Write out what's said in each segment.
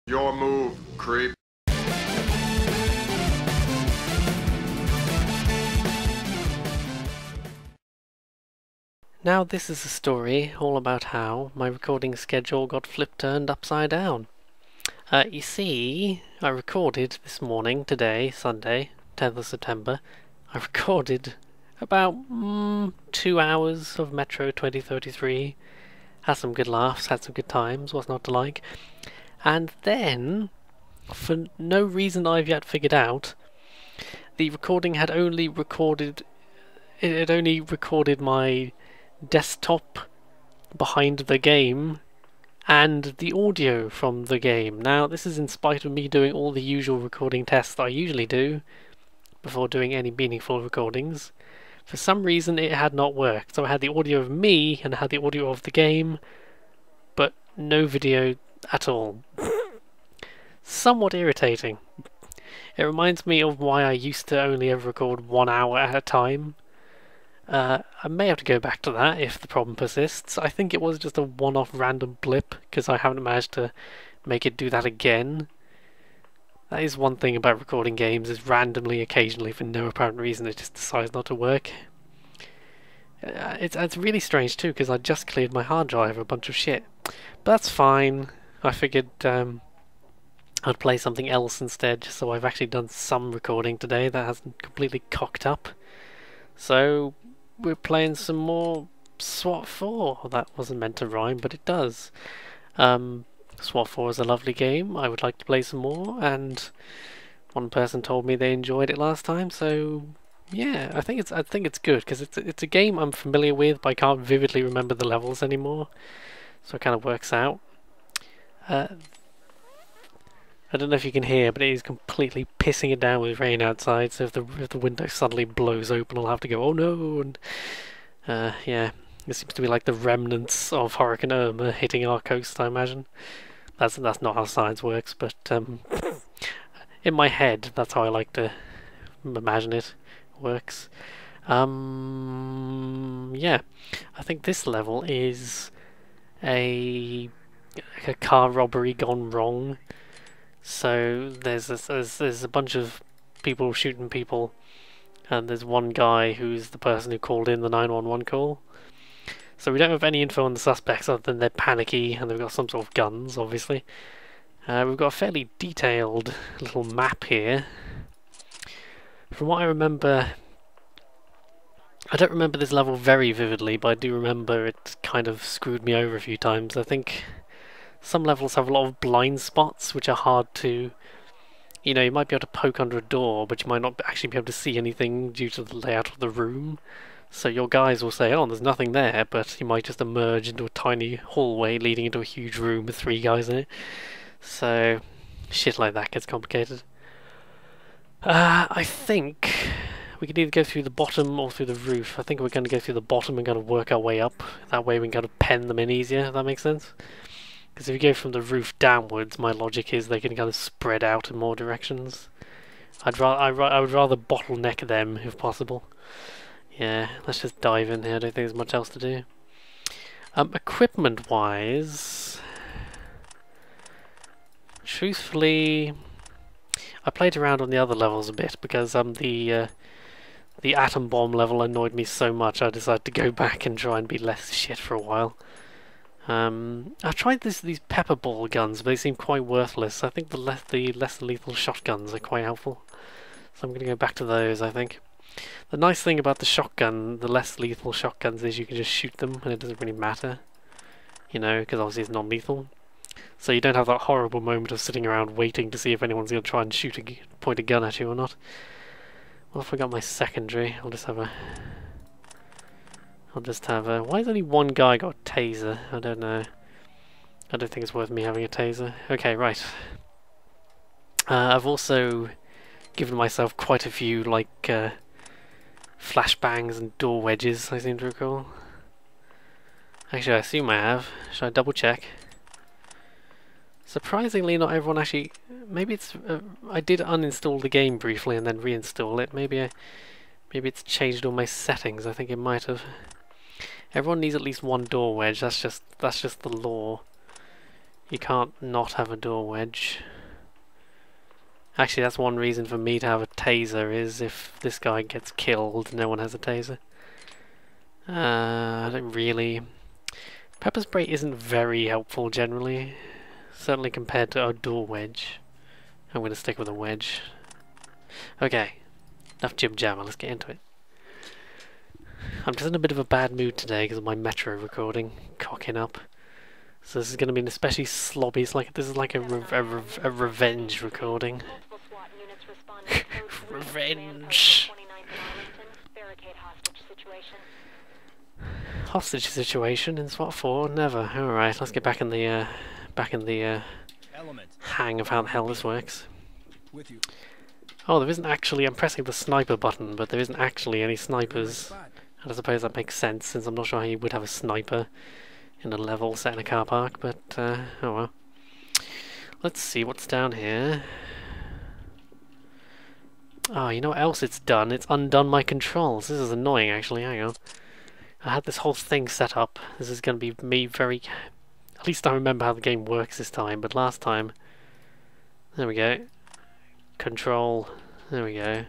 Your move, creep. Now this is a story all about how my recording schedule got flipped-turned upside down. You see, I recorded this morning, today, Sunday, 10th of September, I recorded about 2 hours of Metro 2033, had some good laughs, had some good times, what's not to like, and then, for no reason I've yet figured out, the recording had only recorded, it had only recorded my desktop behind the game and the audio from the game. Now, this is in spite of me doing all the usual recording tests that I usually do before doing any meaningful recordings. For some reason, it had not worked. So I had the audio of me and I had the audio of the game, but no video at all. Somewhat irritating. It reminds me of why I used to only ever record 1 hour at a time. I may have to go back to that if the problem persists. I think it was just a one-off random blip, because I haven't managed to make it do that again. That is one thing about recording games, is randomly, occasionally, for no apparent reason, it just decides not to work. It's really strange too, because I just cleared my hard drive of a bunch of shit. But that's fine. I figured I'd play something else instead, just so I've actually done some recording today that hasn't completely cocked up. So we're playing some more SWAT 4. That wasn't meant to rhyme, but it does. SWAT 4 is a lovely game. I would like to play some more, and one person told me they enjoyed it last time, so yeah, I think it's good, because it's a game I'm familiar with, but I can't vividly remember the levels anymore, so it kind of works out. I don't know if you can hear, but it is completely pissing it down with rain outside, so if the window suddenly blows open, I'll have to go, oh no, and yeah, it seems to be like the remnants of Hurricane Irma hitting our coast, I imagine. That's not how science works, but in my head, that's how I like to imagine it works. Yeah, I think this level is a car robbery gone wrong. So there's a bunch of people shooting people, and there's one guy who's the person who called in the 911 call. So we don't have any info on the suspects other than they're panicky and they've got some sort of guns, obviously. We've got a fairly detailed little map here. From what I remember, I don't remember this level very vividly, but I do remember it kind of screwed me over a few times. I think some levels have a lot of blind spots, which are hard to... You know, you might be able to poke under a door, but you might not actually be able to see anything due to the layout of the room. So your guys will say, oh, there's nothing there, but you might just emerge into a tiny hallway leading into a huge room with 3 guys in it. So, shit like that gets complicated. I think we could either go through the bottom or through the roof. I think we're going to go through the bottom and kind of work our way up. That way we can kind of pen them in easier, if that makes sense. Because if you go from the roof downwards, my logic is they can kind of spread out in more directions. I would rather bottleneck them if possible. Yeah, let's just dive in here. I don't think there's much else to do. Equipment-wise, truthfully, I played around on the other levels a bit because the atom bomb level annoyed me so much. I decided to go back and try and be less shit for a while. I tried these pepper ball guns, but they seem quite worthless. I think the less lethal shotguns are quite helpful, so I'm going to go back to those, I think. The nice thing about the shotgun, the less lethal shotguns, is you can just shoot them and it doesn't really matter, you know, because obviously it's non-lethal. So you don't have that horrible moment of sitting around waiting to see if anyone's going to try and point a gun at you or not. Well, if I got my secondary, I'll just have a... Why has only one guy got a taser? I don't know. I don't think it's worth me having a taser. Okay, right. I've also given myself quite a few, like, flashbangs and door wedges, I seem to recall. Actually, I assume I have. Should I double check? Surprisingly, not everyone actually... Maybe it's... I did uninstall the game briefly and then reinstall it. Maybe it's changed all my settings. I think it might have. Everyone needs at least one door wedge. That's just the law. You can't not have a door wedge. Actually, that's one reason for me to have a taser, is if this guy gets killed, no one has a taser. I don't really... Pepper spray isn't very helpful generally. Certainly compared to a door wedge. I'm going to stick with a wedge. Okay, enough jib jabber, let's get into it. I'm just in a bit of a bad mood today because of my Metro recording cocking up. So this is going to be an especially sloppy. This is like a revenge recording. Revenge. Hostage situation in SWAT 4? Never. All right, let's get back in the hang of how the hell this works. Oh, there isn't actually. I'm pressing the sniper button, but there isn't actually any snipers. And I suppose that makes sense, since I'm not sure how you would have a sniper in a level set in a car park, but oh well. Let's see what's down here. Oh, you know what else it's done? It's undone my controls. This is annoying, actually. Hang on. I had this whole thing set up. This is going to be me very... At least I remember how the game works this time, but last time... There we go. Control. There we go.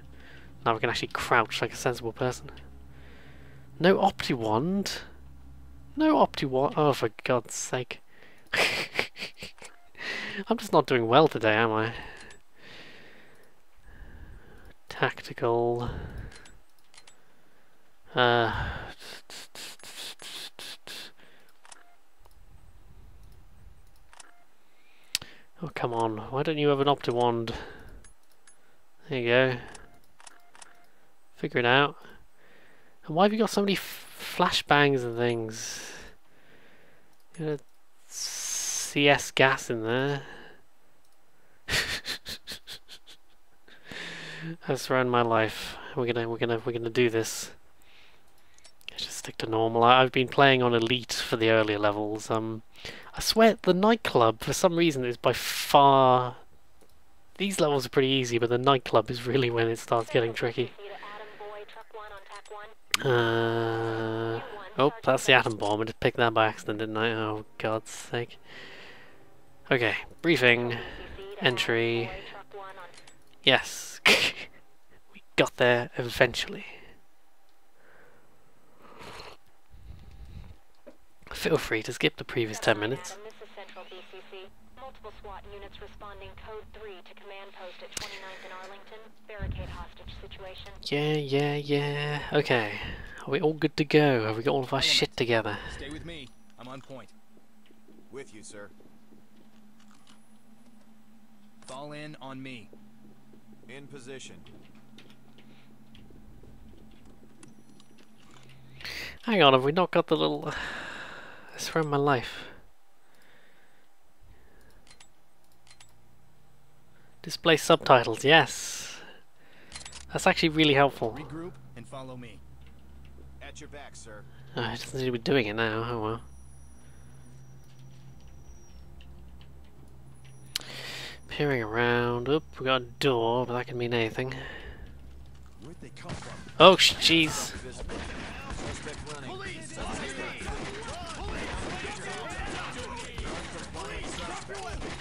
Now we can actually crouch like a sensible person. No Opti-Wand? No Opti-Wand? Oh, for God's sake. I'm just not doing well today, am I? Tactical... Oh, come on. Why don't you have an Opti-Wand? There you go. Figure it out. And why have you got so many flashbangs and things? You got CS gas in there. That's around my life. We're gonna do this. Just stick to normal. I've been playing on Elite for the earlier levels. I swear the nightclub, for some reason, is by far... These levels are pretty easy, but the nightclub is really when it starts getting tricky. Oh, that's the atom bomb. I just picked that by accident, didn't I? Oh, God's sake. Okay, briefing. Entry. Yes. We got there eventually. Feel free to skip the previous 10 minutes. Multiple SWAT units responding code 3 to command post at 29th and Arlington. Barricade hostage situation. Yeah. Okay. Are we all good to go? Have we got all of our shit together? Stay with me. I'm on point. With you, sir. Fall in on me. In position. Hang on, have we not got the little... I swear on my life. Display subtitles, yes. That's actually really helpful. Regroup and follow me. At your back, sir. Oh, it doesn't seem to be doing it now, oh well. Peering around. Oop, we got a door, but that can mean anything. Where'd they come from? Oh, jeez.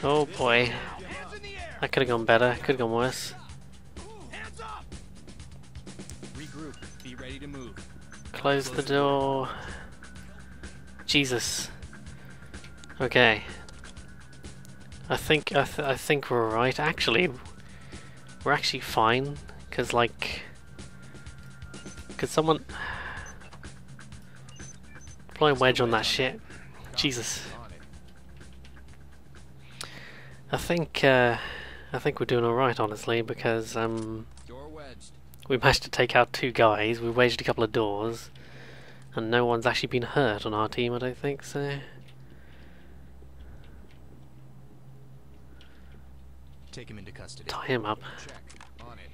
Oh boy. That could have gone better, could have gone worse. Regroup. Be ready to move. Close the door. Jesus. Okay. I think we're alright. Actually, we're actually fine. Cause like, could someone deploy a wedge on that shit? Jesus. I think we're doing alright, honestly, because we managed to take out 2 guys, we wedged a couple of doors, and no one's actually been hurt on our team, I don't think, so... Take him into custody. Tie him up. Check. On it.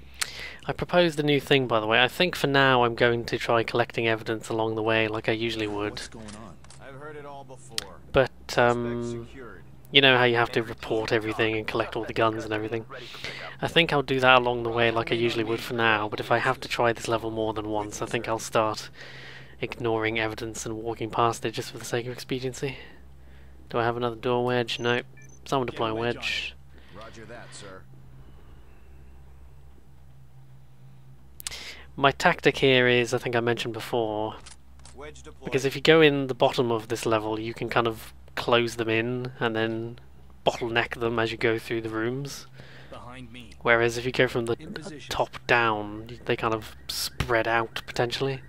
I proposed a new thing, by the way. I think for now I'm going to try collecting evidence along the way, like I usually would. What's going on? I've heard it all before. But, you know how you have to report everything and collect all the guns and everything. I think I'll do that along the way like I usually would for now, but if I have to try this level more than once, I think I'll start ignoring evidence and walking past it just for the sake of expediency. Do I have another door wedge? Nope. Someone deploy a wedge. Roger that, sir. My tactic here is, I think I mentioned before, because if you go in the bottom of this level, you can kind of close them in and then bottleneck them as you go through the rooms. Behind me. Whereas if you go from the top down, they kind of spread out potentially.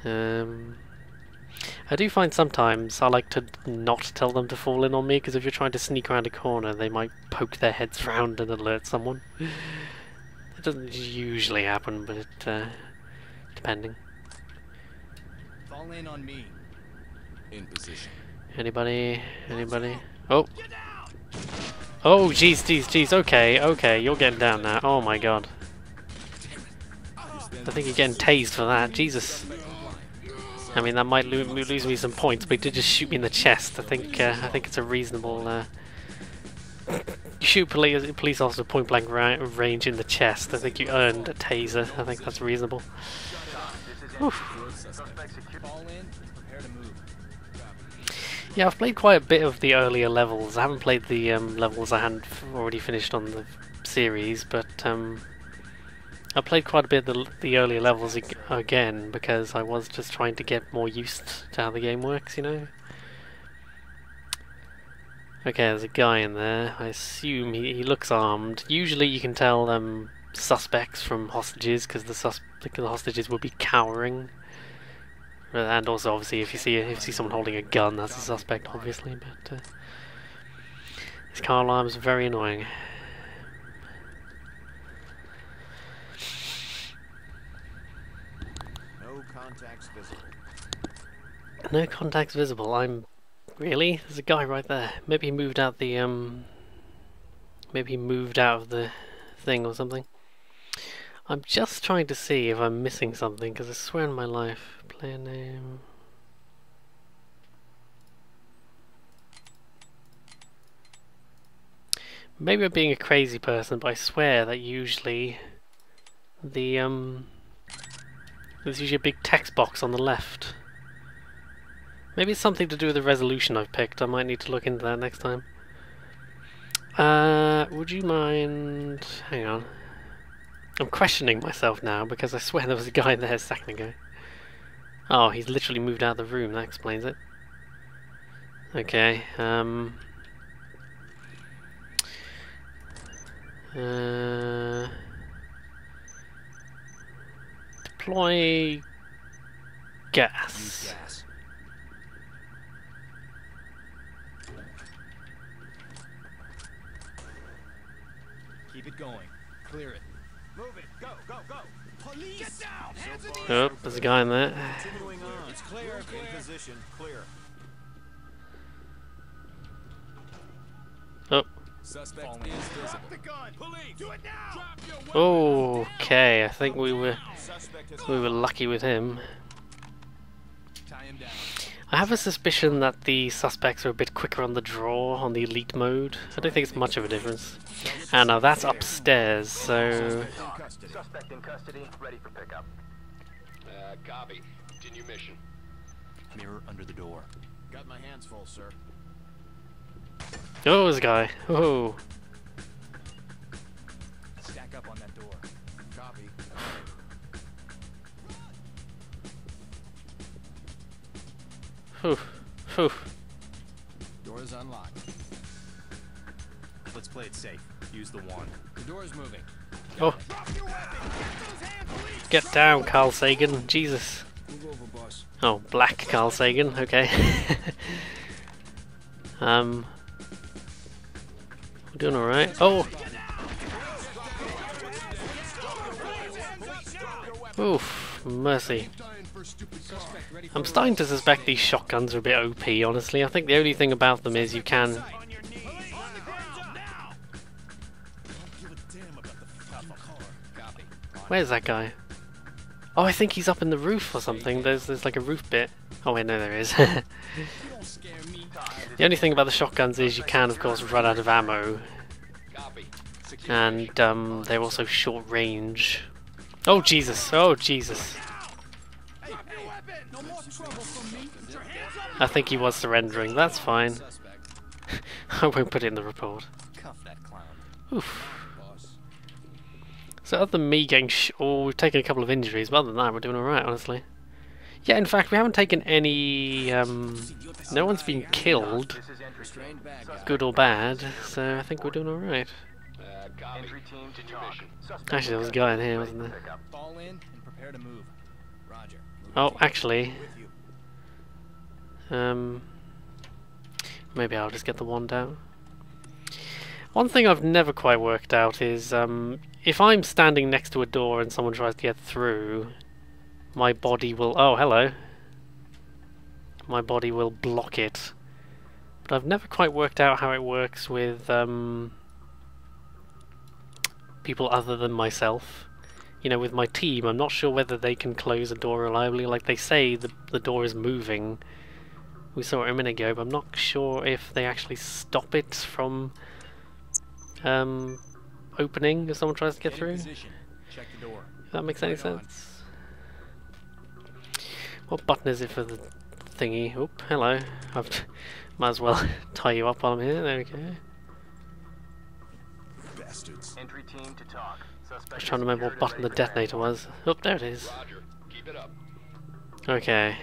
I do find sometimes I like to not tell them to fall in on me, because if you're trying to sneak around a corner, they might poke their heads round and alert someone. It doesn't usually happen, but it, depending. Fall in on me. In position. Anybody? Anybody? Oh! Oh, jeez, okay, you're getting down now. Oh my god. I think you're getting tased for that, Jesus. I mean, that might lose me some points, but he did just shoot me in the chest. I think it's a reasonable... you shoot police officer point blank range in the chest. I think you earned a taser. I think that's reasonable. Oof. Yeah, I've played quite a bit of the earlier levels. I haven't played the levels I hadn't already finished on the series, but I played quite a bit of the earlier levels again, because I was just trying to get more used to how the game works, you know? Okay, there's a guy in there. I assume he looks armed. Usually you can tell suspects from hostages, because the hostages will be cowering. And also, obviously, if you see someone holding a gun, that's a suspect, obviously. But this car alarm is very annoying. No contacts visible. No contacts visible. Really? There's a guy right there. Maybe he moved out the maybe he moved out of the thing or something. I'm just trying to see if I'm missing something, because I swear on my life. Player name. Maybe I'm being a crazy person, but I swear that usually the there's usually a big text box on the left. Maybe it's something to do with the resolution I've picked. I might need to look into that next time. Would you mind... Hang on. I'm questioning myself now, because I swear there was a guy there a second ago. Oh, he's literally moved out of the room. That explains it. Okay, deploy gas. Use gas. Keep it going. Clear it. Move it. Go, go, go. Police. Get down. Hands in the air. Oh, there's a guy in there. Continuing on. It's clear. In position. Clear. Oh. Suspect is visible. Drop the gun. Police. Do it now. Drop your weapon. Okay, I think we were lucky with him. Tie him down. I have a suspicion that the suspects are a bit quicker on the draw on the elite mode. I don't think it's much of a difference. And now that's upstairs, so... Suspect in custody, ready for pickup. Copy. Continue mission. Mirror under the door. Got my hands full, sir. Oh, this guy. Oh. Stack up on that door. Copy. Whew. Whew. Door is unlocked. Let's play it safe. Use the wand. The door is moving. Oh. Get down, Carl Sagan. Jesus. Move over, boss. Oh, black Carl Sagan. Okay. We're doing alright. Oh! Oof, mercy. I'm starting to suspect these shotguns are a bit OP, honestly. I think the only thing about them is you can... Where's that guy? Oh, I think he's up in the roof or something. There's like a roof bit. Oh wait, no there is. The only thing about the shotguns is you can, of course, run out of ammo. And they're also short range. Oh Jesus! Oh Jesus! I think he was surrendering. That's fine. Suspect. I won't put it in the report. Cuff that clown. Oof. Boss. So other than me getting we've taken a couple of injuries, but other than that, we're doing alright, honestly. Yeah, in fact, we haven't taken any, no one's been killed, This is entry team. Restrained bad guy. good or bad, so I think we're doing alright. Copy. Entry team to Continue talk. mission. Suspect Actually, there was a in guy in custody, here, ready wasn't for there? pickup. Fall in and prepare to move. Roger. Oh, actually, With you. maybe I'll just get the wand out. One thing I've never quite worked out is, if I'm standing next to a door and someone tries to get through, my body will... Oh, hello. My body will block it. But I've never quite worked out how it works with, people other than myself. You know, with my team, I'm not sure whether they can close a door reliably. Like, they say the door is moving. We saw it a minute ago, but I'm not sure if they actually stop it from opening if someone tries to get in through. position. Check the door. If that makes any Right on. sense. What button is it for the thingy? Oop, hello. Might as well tie you up while I'm here. There we go. Bastards. Entry team to talk. Suspect I was trying to remember what button the detonator was. Oh, there it is. Roger. Keep it up. Okay.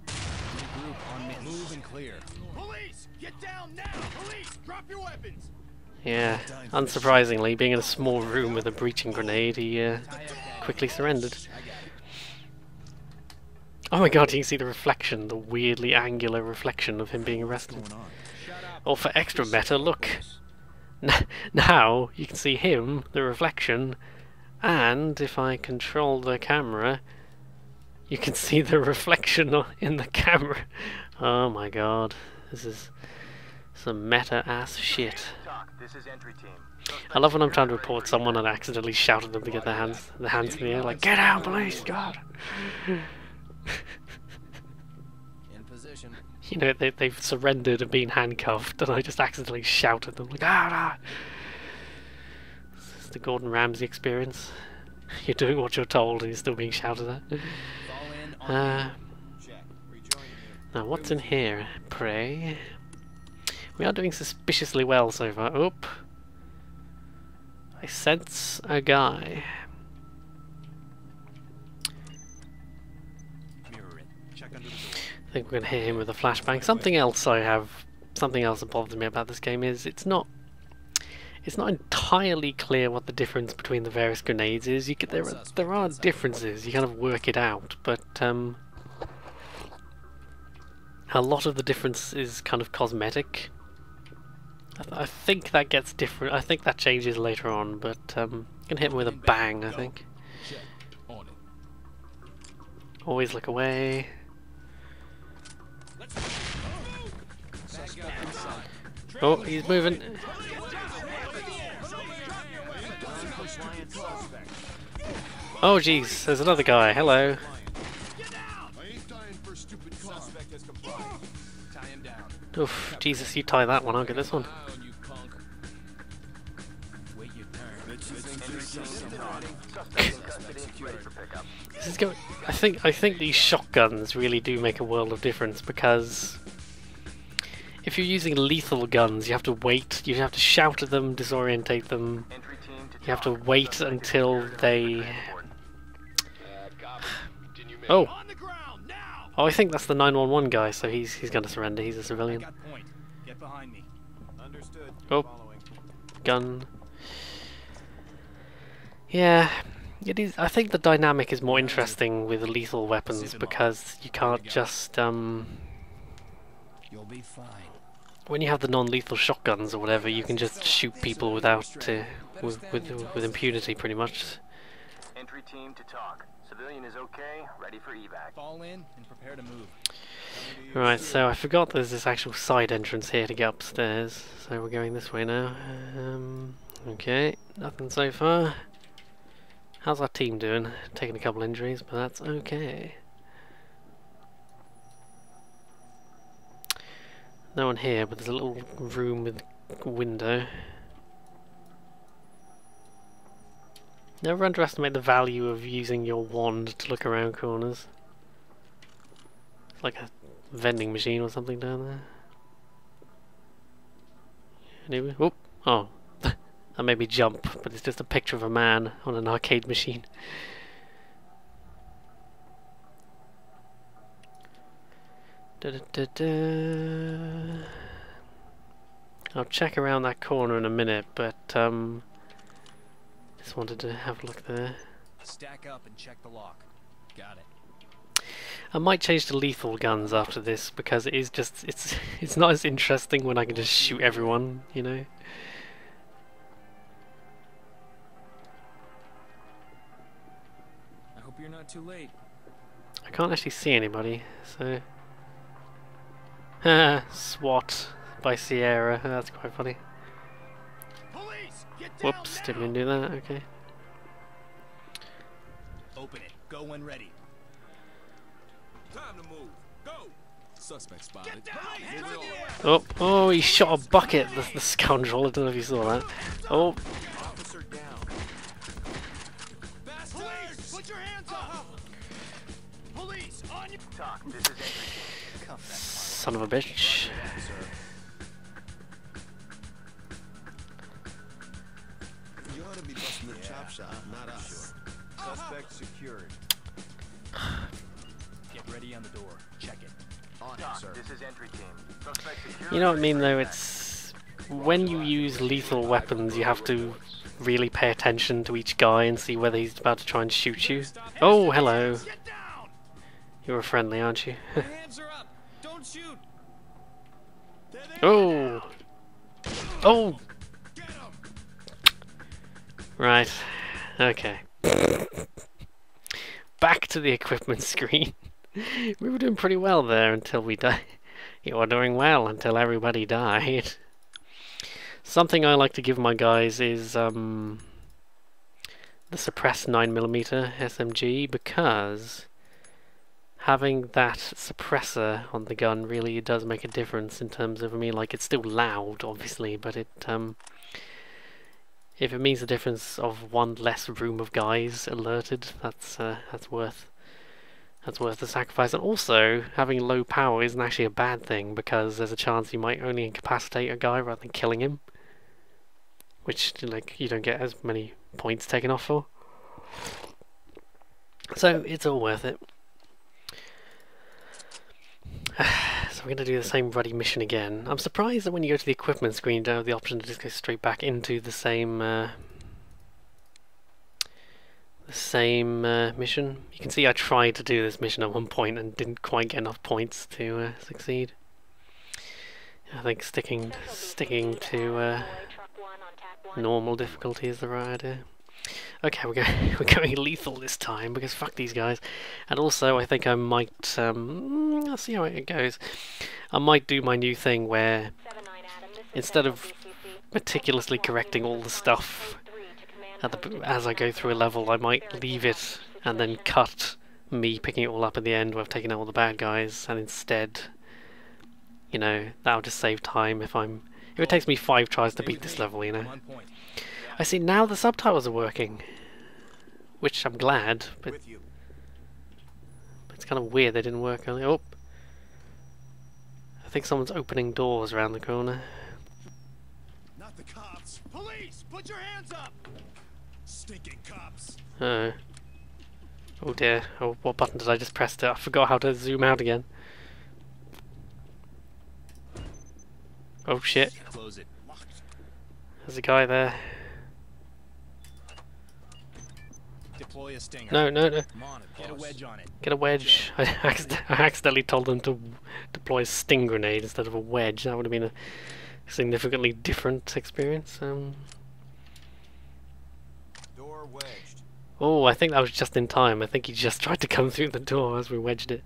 Group on me. Move and clear. Police! Get down now! Police! Drop your weapons! Yeah, unsurprisingly, being in a small room with a breaching grenade, he Tie up that. quickly surrendered. I got it. Oh my god, you can see the reflection, the weirdly angular reflection of him being arrested. Shut up. Or for extra meta, look. Now you can see him, the reflection, and if I control the camera, you can see the reflection in the camera. Oh my god, this is some meta-ass shit. Talk. This is entry team. I love when I'm trying to report someone and I accidentally shout at them to get their hands in the air, like, "Get down, police, God!" In position. You know, they've surrendered and been handcuffed, and I just accidentally shout at them, like, "Ah!" This is the Gordon Ramsay experience. You're doing what you're told and you're still being shouted at. Fall in on me. Check. Rejoining you. Now, what's in here, pray? We are doing suspiciously well so far. Oop. I sense a guy. Mirror it. Check under the door. I think we're going to hit him with a flashbang. Something else that bothers me about this game is it's not entirely clear what the difference between the various grenades is. There are differences. You kind of work it out, but a lot of the difference is kind of cosmetic. I think that gets different. I think that changes later on, but I'm gonna hit him with a bang. I think. Check. On it. Always look away. Let's move! Suspect inside. Oh, he's moving. Oh jeez, there's another guy. Hello. Get down! I ain't dying for stupid car. Suspect has complied. Tie him down. Oof, Jesus, you tie that one. I'll get this one. Eye on you, punk. Wait your turn. Entry team to talk. Suspect in custody. Ready for pickup. This is going. I think these shotguns really do make a world of difference because if you're using lethal guns, you have to wait. You have to shout at them, disorientate them. Entry team to You have to talk. wait Suspect until secured and they. ready for transport. Copy. Continue mission. Oh, On the ground now! oh! I think that's the 911 guy. So he's going to surrender. He's a I civilian. got point. Get behind me. Understood. Oh. Following. Gun. Yeah, it is. I think the dynamic is more interesting with lethal weapons because you can't just You'll be fine. when you have the non-lethal shotguns or whatever, you can just shoot people without with impunity, pretty much. Entry team to talk. Civilian is okay. Ready for evac. Fall in and prepare to move. Right, so I forgot there's this actual side entrance here to get upstairs, so we're going this way now. Okay, nothing so far. How's our team doing? Taking a couple injuries, but that's okay. No one here, but there's a little room with a window. Never underestimate the value of using your wand to look around corners. like a vending machine or something down there. Anyway, oh, oh, that made me jump, but it's just a picture of a man on an arcade machine. Da -da -da -da. I'll check around that corner in a minute, but just wanted to have a look there. Stack up and check the lock. Got it. I might change to lethal guns after this because it is just it's not as interesting when I can just shoot everyone, you know. I hope you're not too late. I can't actually see anybody, so SWAT by Sierra. That's quite funny. Police, get down Whoops, now. didn't mean to do that. Okay. Open it. Go when ready. Time to move. Go. Suspect spotted. Get down. Hands in the air. Oh, he shot a bucket. The scoundrel. I don't know if you saw that. Oh, Officer down. Police, put your hands up. Police, on your Talk, this is entry. Cuff that son of a bitch. You ought to be busting the chop shop, not us. suspect secured. Get ready on the door. Check it. On it, Talk, sir. this is entry team. Suspect secured. You know what I mean, though? Ready for It's when you use lethal weapons, you have to really pay attention to each guy and see whether he's about to try and shoot you. Oh, hello. Get down! You were friendly, aren't you? Your hands are up. Don't shoot. Oh. Oh. Get him. Right. Okay. Back to the equipment screen. We were doing pretty well there until we died. You were doing well until everybody died. Something I like to give my guys is the suppressed 9mm SMG, because having that suppressor on the gun really does make a difference in terms of, I mean, like, it's still loud, obviously, but it if it means the difference of one less room of guys alerted, that's worth the sacrifice. And also, having low power isn't actually a bad thing, because there's a chance you might only incapacitate a guy rather than killing him, which, like, you don't get as many points taken off for. So it's all worth it. So we're going to do the same bloody mission again. I'm surprised that when you go to the equipment screen, you don't have the option to just go straight back into the same mission. You can see I tried to do this mission at one point and didn't quite get enough points to succeed. I think sticking to normal difficulty is the right idea. Okay, we're going lethal this time, because fuck these guys. And also, I think I might I'll see how it goes. I might do my new thing where instead of meticulously correcting all the stuff as I go through a level, I might leave it and then cut me picking it all up at the end where I've taken out all the bad guys, and instead, you know, that'll just save time if it takes me 5 tries to beat this level, you know. On point. I see now the subtitles are working, which I'm glad, but With you. it's kind of weird they didn't work earlier. Oh, I think someone's opening doors around the corner. Not the cops. Police, put your hands up. Stinking cops. Oh. Oh dear. Oh, what button did I just press? I forgot how to zoom out again. Oh shit. Close it. There's a guy there. Deploy a stinger. No, no, no. Come on, get a wedge on it. Get a wedge. I accidentally told them to deploy a sting grenade instead of a wedge. That would have been a significantly different experience. Door wedged. Oh, I think that was just in time. I think he just tried to come through the door as we wedged it.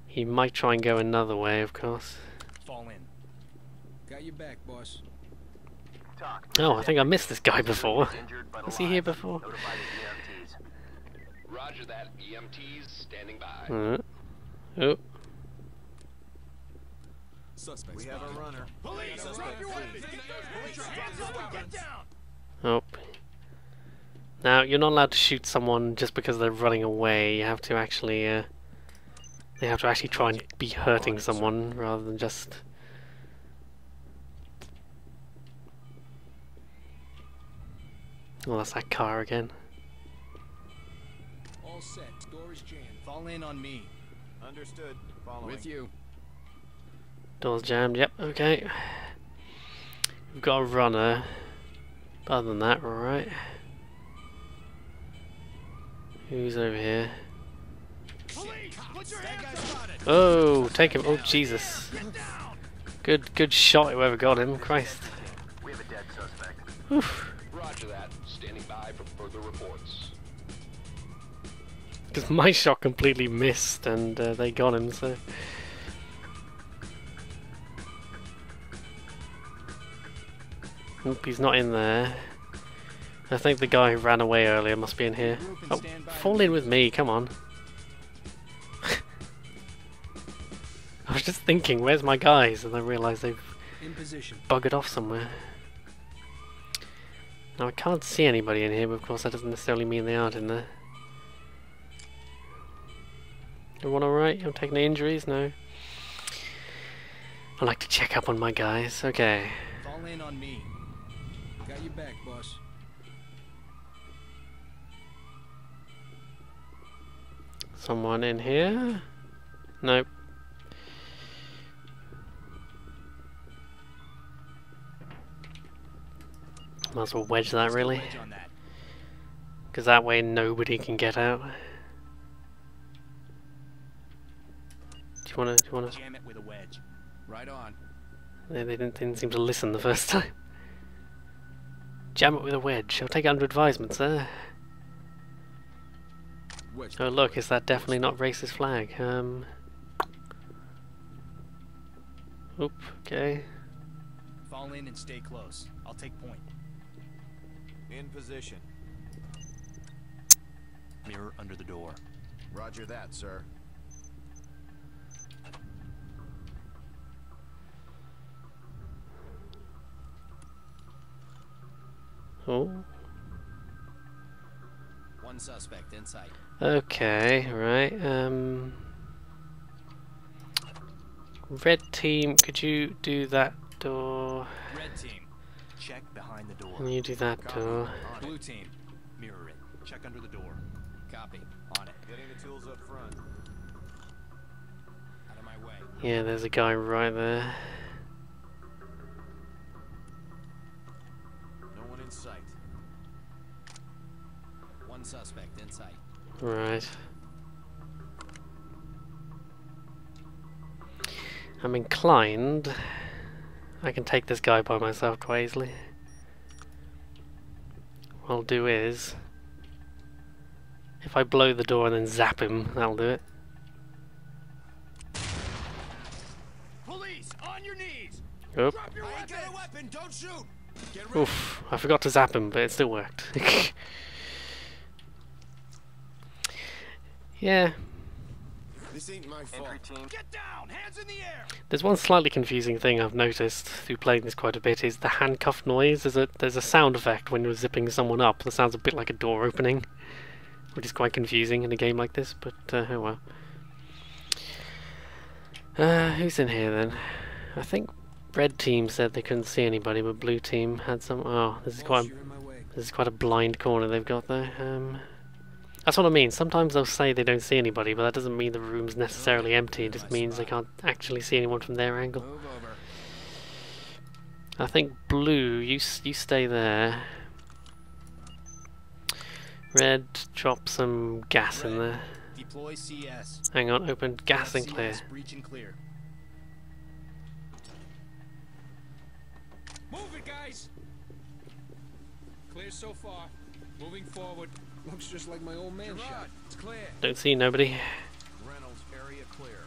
He might try and go another way, of course. Fall in. Got your back, boss. Talk. Oh, I think I missed this guy before. Injured but Was he alive. here before? Notify the EMTs. Roger that. EMTs standing by. Oh. Suspect. We have a runner. Police, drop your weapons. Put your hands up and get down. Oh. Now, you're not allowed to shoot someone just because they're running away. You have to actually They have to actually try and be hurting someone rather than just... Oh, that's that car again. All set. Door is jammed. Fall in on me. Understood. Following. With you. Door's jammed, yep, okay. We've got a runner. But other than that, we're alright. Who's over here? Police! Put your hands up! Oh, take him. Oh, Jesus. Good shot, whoever got him. Christ. We have a dead suspect. Oof. Roger that. Standing by for further reports. Because my shot completely missed and they got him, so... Oop, he's not in there. I think the guy who ran away earlier must be in here. Oh, fall in with me, come on. I was just thinking, where's my guys? And I realised they've buggered off somewhere. Now I can't see anybody in here, but of course that doesn't necessarily mean they aren't in there. Everyone alright? I'm taking any injuries? No. I like to check up on my guys. Okay. Fall in on me. Got your back, boss. Someone in here? Nope. Might as well wedge that, really. Because that way nobody can get out. Do you wanna jam it with a wedge? Right on. They didn't seem to listen the first time. Jam it with a wedge. I'll take it under advisement, sir. Oh look, is that definitely not racist flag? Oop, okay. Fall in and stay close. I'll take point. In position. Mirror under the door. Roger that, sir. Oh. One suspect inside. Okay, right. Red team, could you do that door? Red team, check behind the door. Can you do that door? Blue team, mirror it. Check under the door. Copy. On it. Getting the tools up front. Out of my way. Yeah, there's a guy right there. No one in sight. One suspect in sight. Right. I'm inclined. I can take this guy by myself quite easily. What I'll do is, if I blow the door and then zap him, that'll do it. Police, on your knees. Oop. Drop your weapon. Get a weapon. Don't shoot. Get ready. Oof, I forgot to zap him, but it still worked. Yeah. This ain't my fault. Entry team. Get down. Hands in the air. There's one slightly confusing thing I've noticed through playing this quite a bit is the handcuff noise. There's a sound effect when you're zipping someone up that sounds a bit like a door opening, which is quite confusing in a game like this, but oh well. Who's in here then? I think red team said they couldn't see anybody, but blue team had some... Oh, this is quite a blind corner they've got there. That's what I mean. Sometimes they'll say they don't see anybody, but that doesn't mean the room's necessarily empty. It just means they can't actually see anyone from their angle. Move over. I think blue, you stay there. Red, drop some gas in there. Deploy CS. Hang on, open gas and clear. CS, breach and clear. Move it, guys. Clear so far. Moving forward. Looks just like my old man shot. It's clear. Don't see nobody. Reynolds, area clear.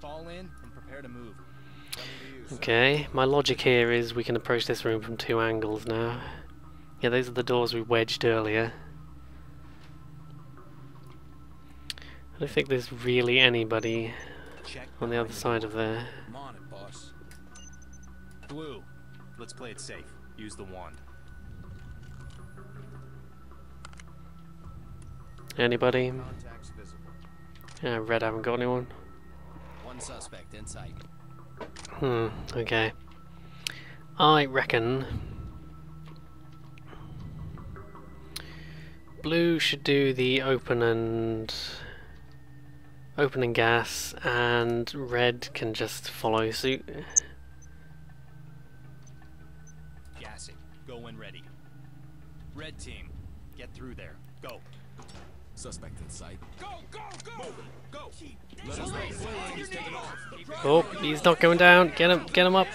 Fall in and prepare to move. Coming to you, Okay, my logic here is we can approach this room from two angles now. Yeah, those are the doors we wedged earlier. I don't think there's really anybody Check on the other side of there. I'm on it, boss. Blue, let's play it safe. Use the wand. Anybody? Contacts visible. Yeah, red haven't got anyone. One suspect in sight. Okay. I reckon blue should do the opening gas, and red can just follow suit. Gassing. Go when ready. Red team, get through there. Go. Suspect in sight. Go, go, go! Go! Let us know. He's taking off. Oh, he's not going down. Get him up.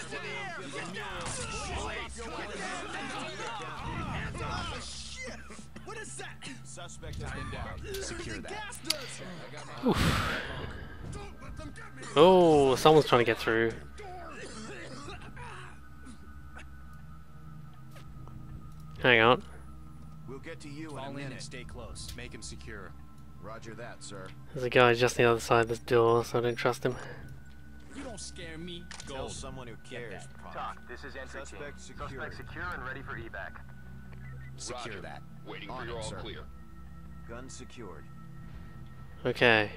What is that? Suspect has been down. Secure that. Oh, someone's trying to get through. Hang on. We'll get to you in a Fall in and minute. stay close. Make him secure. Roger that, sir. There's a guy just on the other side of this door, so I don't trust him. You don't scare me. Tell someone who cares. Talk, this is entry team. Suspect secured. Suspect secure and ready for evac. Secure Roger. that. Waiting On for it, your all sir. clear. Gun secured. Okay.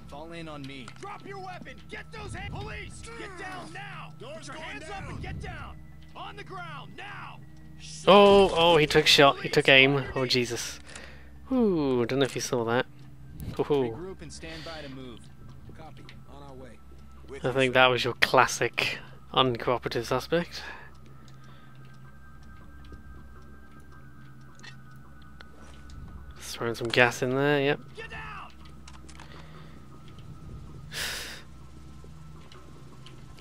Fall in on me. Drop your weapon! Get those hands! Police! Get down now! Put your hands up and get down! On the ground, now! Oh, he took shot. He took aim. Oh, Jesus. Ooh, don't know if you saw that. Ooh. Regroup and stand by to move. Copy. On our way. I think that was your classic uncooperative suspect. Just throwing some gas in there, yep. Get down!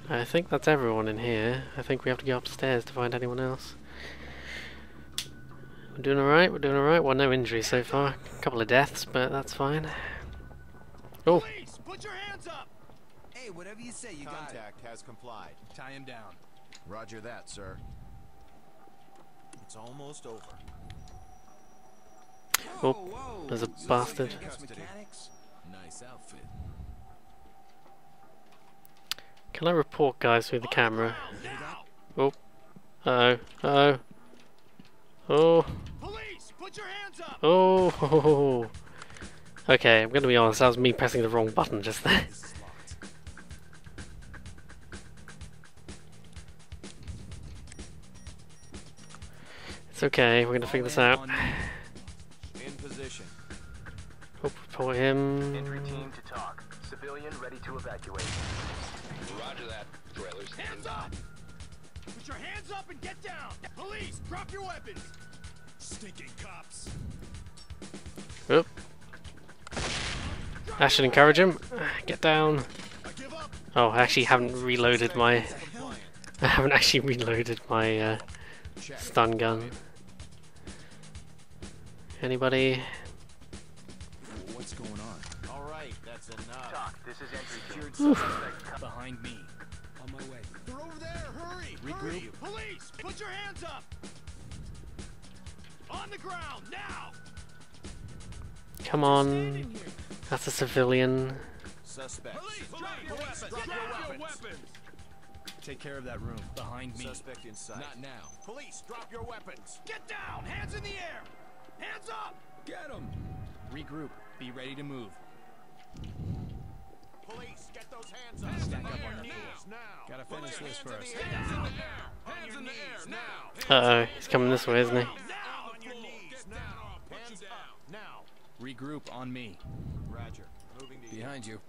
I think that's everyone in here. I think we have to go upstairs to find anyone else. We're doing alright, we're doing alright. Well, no injuries so far. A couple of deaths, but that's fine. Oh, Police! Put your hands up! Hey, whatever you say, you Contact has complied. Tie him down. Roger that, sir. It's almost over. oh, there's a bastard. Mechanics? Nice outfit. Can I report guys through the camera? Now! Oh, uh-oh, uh-oh. Oh, Police! Put your hands up! oh. Okay, I'm gonna be honest, that was me pressing the wrong button just there. It's okay, we're gonna figure this out. In position. Oh, report him. Entry team to talk. Civilian ready to evacuate. Roger that. Trailers. Hands up! Put your hands up and get down! Police! Drop your weapons! Stinking cops! Oh. I should encourage him. Get down. I give up! Oh, I actually haven't reloaded my... I haven't actually reloaded my stun gun. Anybody? What's going on? Alright, that's enough. Talk, this is entry team. Suspect behind me. On my way. They're over there! Hurry! Regroup. Police! Put your hands up! On the ground, now! Come on. That's a civilian. Suspect. Police! Drop your weapons! Drop your weapons! Take care of that room. Behind me. Suspect in sight. Not now. Police, drop your weapons! Get down! Hands in the air! Hands up! Get him! Regroup. Be ready to move. Police, get those hands up! Stack up on the now! Gotta finish this first. Hands in the air! Hands in the air, now! Uh-oh, he's coming this way, isn't he? Now! On your knees, now! Hands up, now! Regroup on me. Roger. Moving to you. Behind you.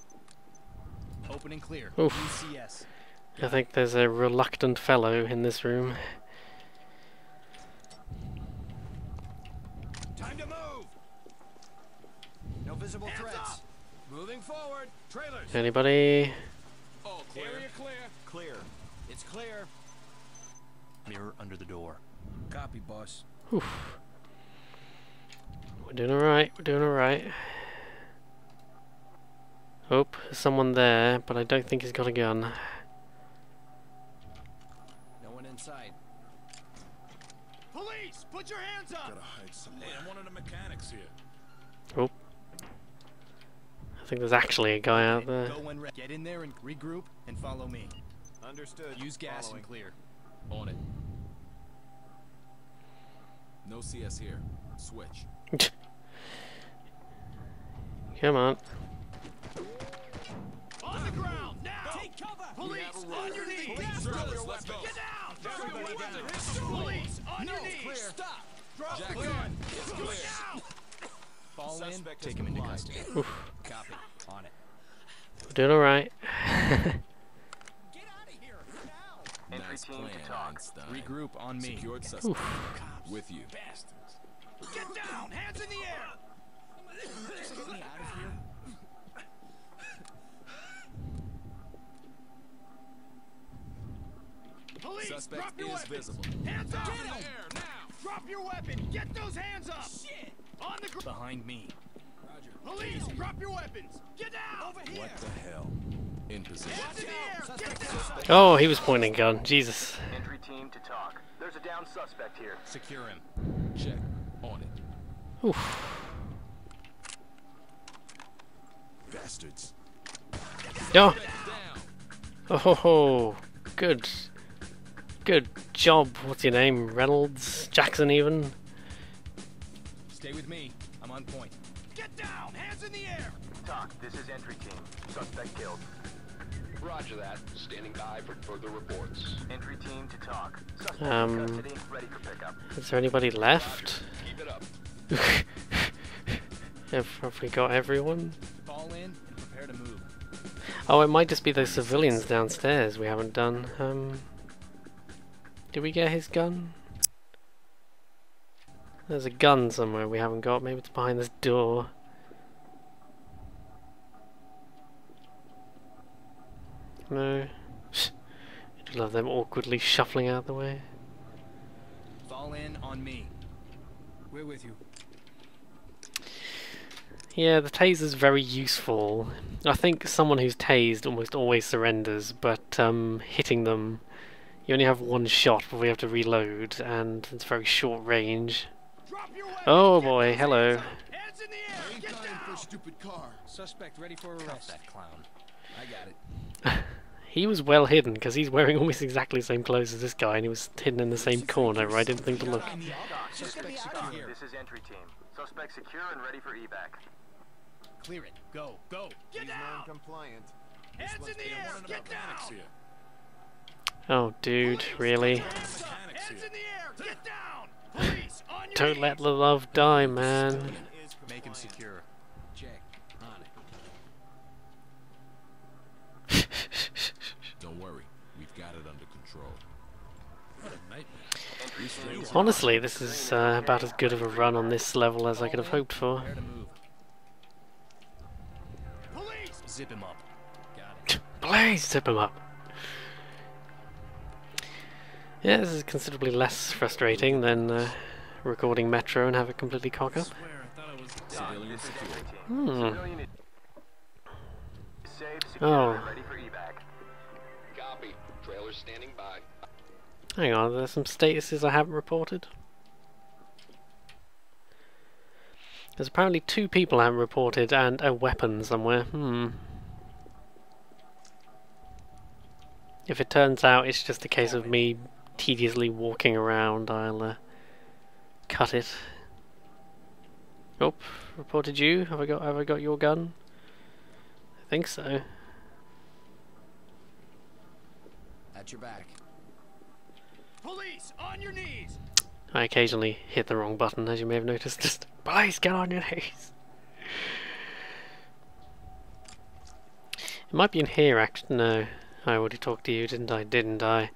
Open and clear. Oof. UCS. I think there's a reluctant fellow in this room. Time to move! No visible threats. Moving forward. Trailers. Anybody? All clear. Area clear. Clear. It's clear. Mirror under the door. Copy, boss. Oof. We're doing alright, we're doing alright. Oh, there's someone there, but I don't think he's got a gun. No one inside. Police! Put your hands up! Gotta hide somewhere. Hey, I'm one of the mechanics here. Oh. I think there's actually a guy out there. Go when ready. Get in there and regroup and follow me. Understood. Use gas Following. and clear. On it. No CS here. Switch. Come on. On the ground now. Take cover. Police on your knees. Let's go. Get down. Police on your knees. Stop. Drop the gun. Let's do it now. Fall in. Take him into custody. Oof. Copy. On it. We're doing alright. Entry Nice team plan, to talk. Einstein. Regroup on me. Secured suspect. With you. Bastards. Get down. Hands in the air. Just get me out of here. Police, Suspect drop your is weapons. visible. Hands up. Get in the air now. Drop your weapon. Get those hands up. Shit. On the ground. Behind me. Roger. Police, drop your weapons. Get down. Over here. What the hell? In position. Hands in the air. Get down. Oh, he was pointing a gun. Jesus. Entry team to talk. There's a down suspect here. Secure him. Check. On it. Oof. Bastards. Oh. Down. Oh ho ho. Good. Good job. What's your name? Reynolds? Jackson even? Stay with me. I'm on point. Get down. Hands in the air. Talk. This is entry team. Suspect killed. Roger that. Standing by for further reports. Entry team to talk. Suspect in custody. Ready for pickup. Is there anybody left? Keep it up. Have we got everyone? Fall in and prepare to move. Oh, it might just be those civilians downstairs we haven't done. Did we get his gun? There's a gun somewhere we haven't got. Maybe it's behind this door. No. I do love them awkwardly shuffling out the way. Fall in on me. We're with you. Yeah, the taser's very useful. I think someone who's tased almost always surrenders, but hitting them, you only have one shot before you have to reload, and it's very short range. Drop your weapon. Oh Get boy, those hello. Hands in the air. Get down. Stupid car. Suspect ready for arrest. That clown. I got it. He was well hidden, because he's wearing almost exactly the same clothes as this guy, and he was hidden in the same corner where I didn't think to look. Suspect Talk. secure. This is entry team. Suspect secure and ready for evac. Clear it. Go. Go. Get down. Compliant. Hands in the air. Get down. Oh, dude, really? Hands up. Hands in the air. Get down. Police on your Don't let knees. the love die, man. Make him secure. Check. On it. Don't worry. We've got it under control. What a nightmare. Entry team. Honestly, this is about as good of a run on this level as I could have hoped for. Prepare to move. Police. Zip him up. Got it. Please zip him up. Yeah, this is considerably less frustrating than recording Metro and have it completely cock up. Civilian secure. Civilian is safe, secure, Oh. and ready for evac. Copy. Trailer standing by. Hang on, there's some statuses I haven't reported. There's apparently 2 people I haven't reported and a weapon somewhere. If it turns out it's just a case of me tediously walking around, I'll cut it. Oh, reported you. Have I got your gun? I think so. At your back. Police on your knees. I occasionally hit the wrong button, as you may have noticed. Just, please get on your knees. It might be in here, actually. No, I already talked to you, didn't I? Didn't I?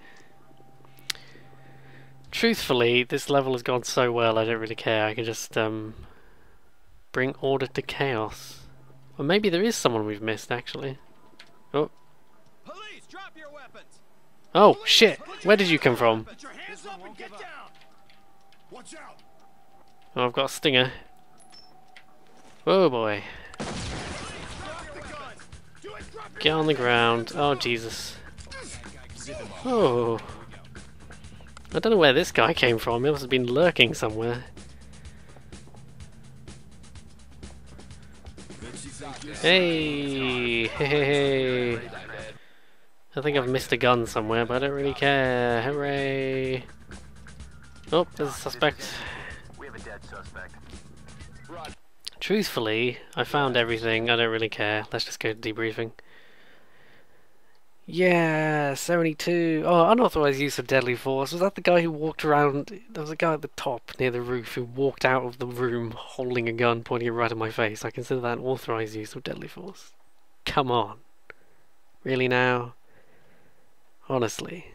Truthfully, this level has gone so well, I don't really care. I can just bring order to chaos. Or maybe there is someone we've missed, actually. Oh, Police, drop your weapons. oh shit! Where did you come from? Put your hands up and get down. Watch out. Oh, I've got a stinger. Oh boy. Drop the gun. Do it. Drop your Get on the ground. Oh, Jesus. Oh. I don't know where this guy came from. He must have been lurking somewhere. Hey! Hey, hey, hey. I think I've missed a gun somewhere, but I don't really care. Hooray! Oh, there's a suspect. We have a dead suspect. Roger. Truthfully, I found everything. I don't really care. Let's just go to debriefing. Yeah, 72. Oh, unauthorized use of deadly force. Was that the guy who walked around? There was a guy at the top near the roof who walked out of the room holding a gun, pointing it right at my face. I consider that an authorized use of deadly force. Come on. Really now? Honestly.